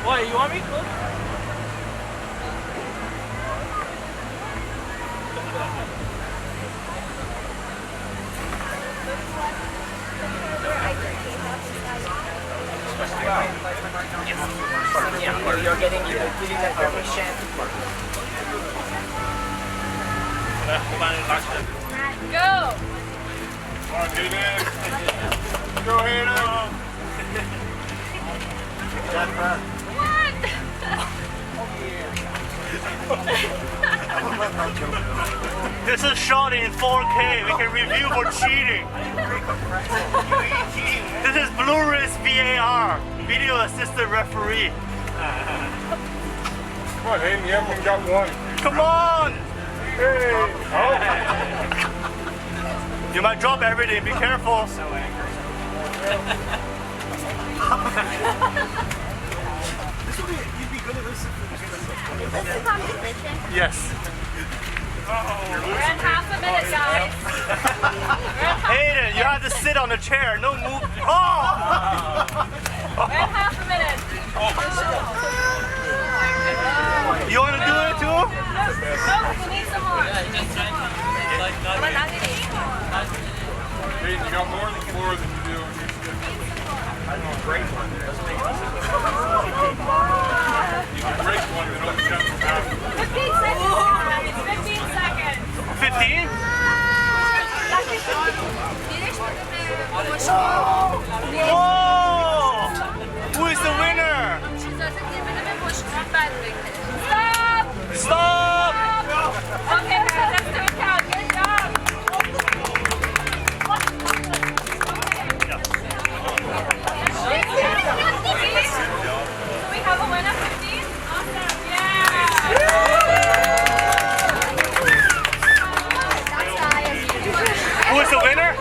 What, you want me? Look. You're getting the permission. Go! Come on, do this. Go ahead. What? This is shot in 4K. We can review for cheating. This is Bluewrist VAR, Video Assistant Referee. Come on, Hayden, you haven't got one. Come on! Hey! Oh! You might drop everything, be careful. This is competition. Yes. We're in half a minute, guys. Hayden, you have to sit on the chair, no move. Oh! We're in half a minute. You want to do it too? No, we need some more. Hayden, you got more than 4 than you do. I know a great one. You can break one and only jump from half. 15 seconds, guys. 15 seconds. 15? Whoa! Who is the winner? Stop! Stop! Okay, guys, let's do a count. Good job. Do we have a winner? 15? Awesome. Yeah! Who is the winner?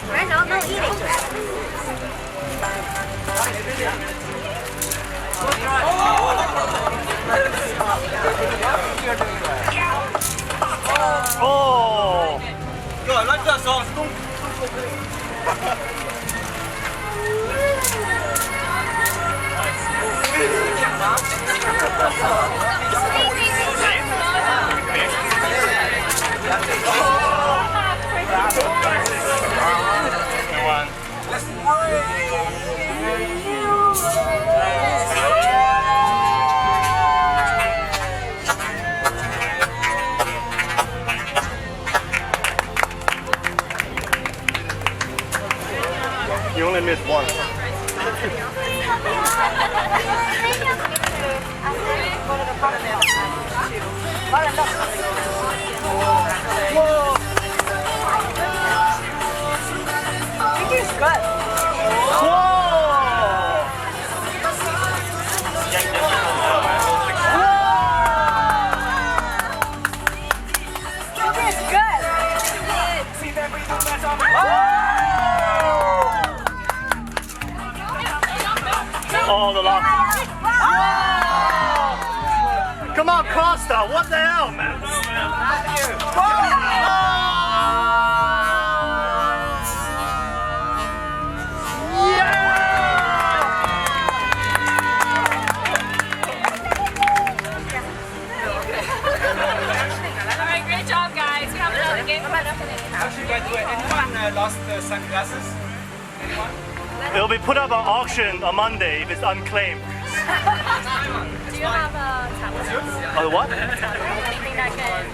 Right now, no eating. Oh! You only missed one. Oh, the lock. Come on, Costa. What the hell, man? Alright, great job, guys. We have another game coming up in it. Actually, by the way, anyone lost sunglasses? Anyone? It'll be put up on auction on Monday if it's unclaimed. Do you have a tablet? Oh, what? Anything that can...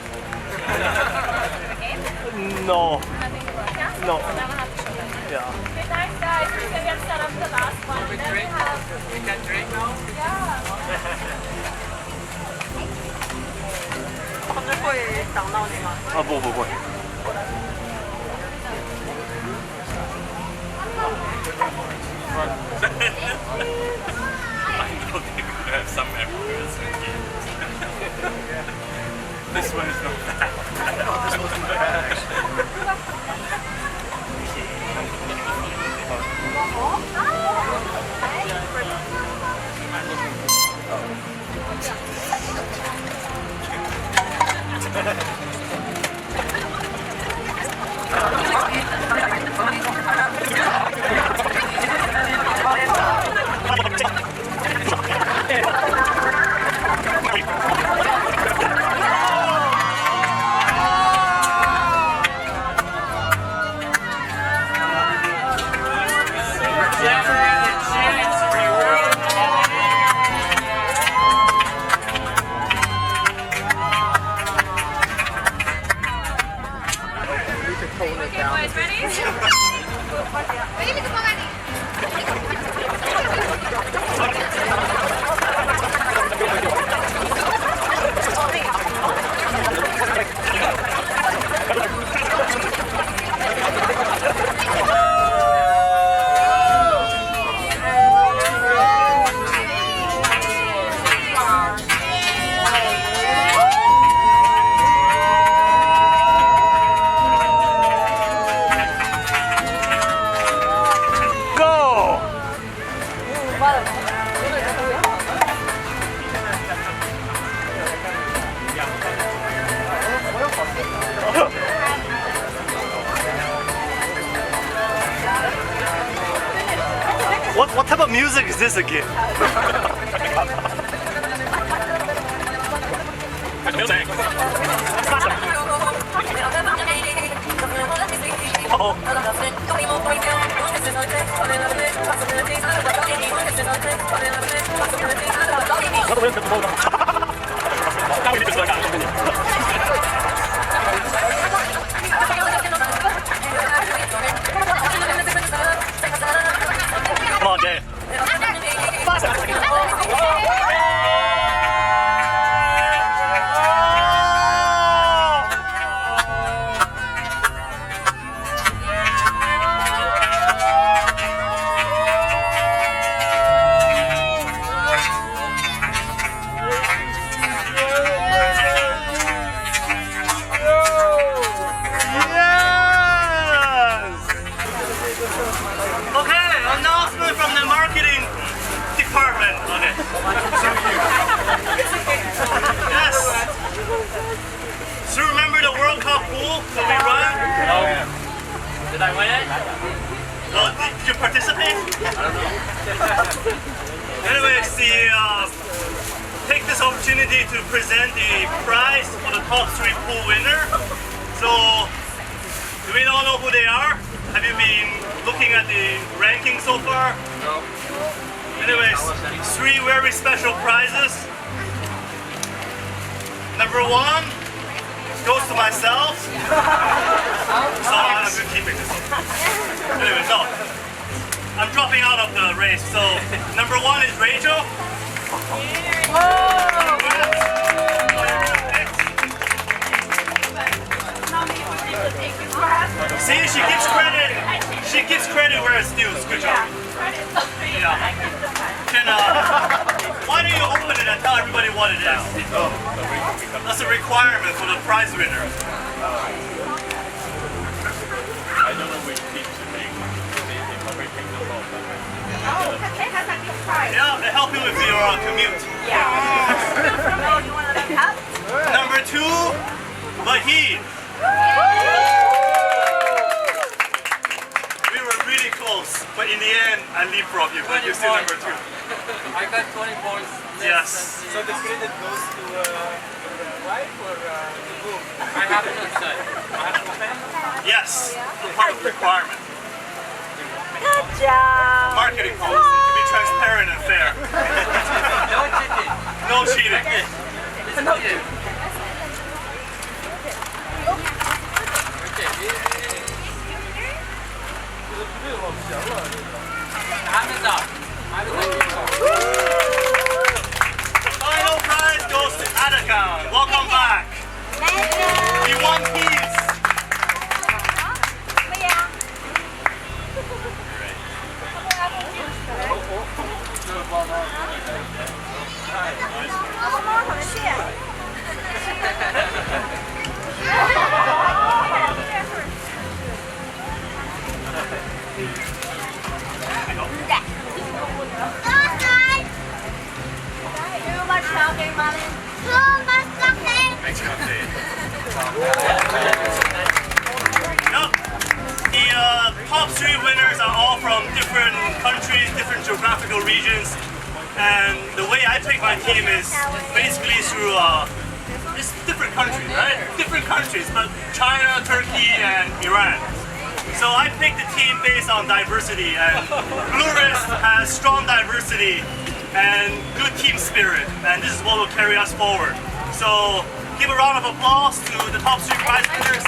No. Nothing to look at? No. Then we'll have to show them. Yeah. Okay, nice, guys. We're going to get set up for the last one. We Then we drink? have... We can drink now? Yeah. 他们会挡到你吗？啊，不会。Have some errors. This one is not bad. This wasn't bad. boys, ready? What type of music is this again? Come on, Dave. So remember the World Cup pool that we run? No. Did I win it? Well, did you participate? I don't know. Anyways, take this opportunity to present the prize for the top 3 pool winner. So, do we all know who they are? Have you been looking at the ranking so far? No. Anyways, 3 very special prizes. Number 1 goes to myself. So I'm keeping this. Anyways, no. I'm dropping out of the race. So number 1 is Rachel. See, she gives credit. She gives credit where it's due. Good job. Yeah. Can, why don't you open it and tell everybody what it is? That's a requirement for the prize winner. I don't know which team to make. They probably pick them all. Yeah, they help you with your commute. Number 2, Vahid. We were really close, but in the end, I leapfrogged you, but you're still number 2. I got 20 points. Yes. So the credit goes to the wife or the boom? I have to decide. I have to pay? Yes, part of the requirement. Good job. Marketing policy, to be transparent and fair. No cheating. No cheating. No cheating. The final prize goes to Atakan. Welcome back. You won peace. The top 3 winners are all from different countries, different geographical regions, and the way I pick my team is basically through it's different countries, right? Different countries, but China, Turkey, and Iran. So I picked the team based on diversity, and Bluewrist has strong diversity and good team spirit, and this is what will carry us forward. So give a round of applause to the top 3 prize winners.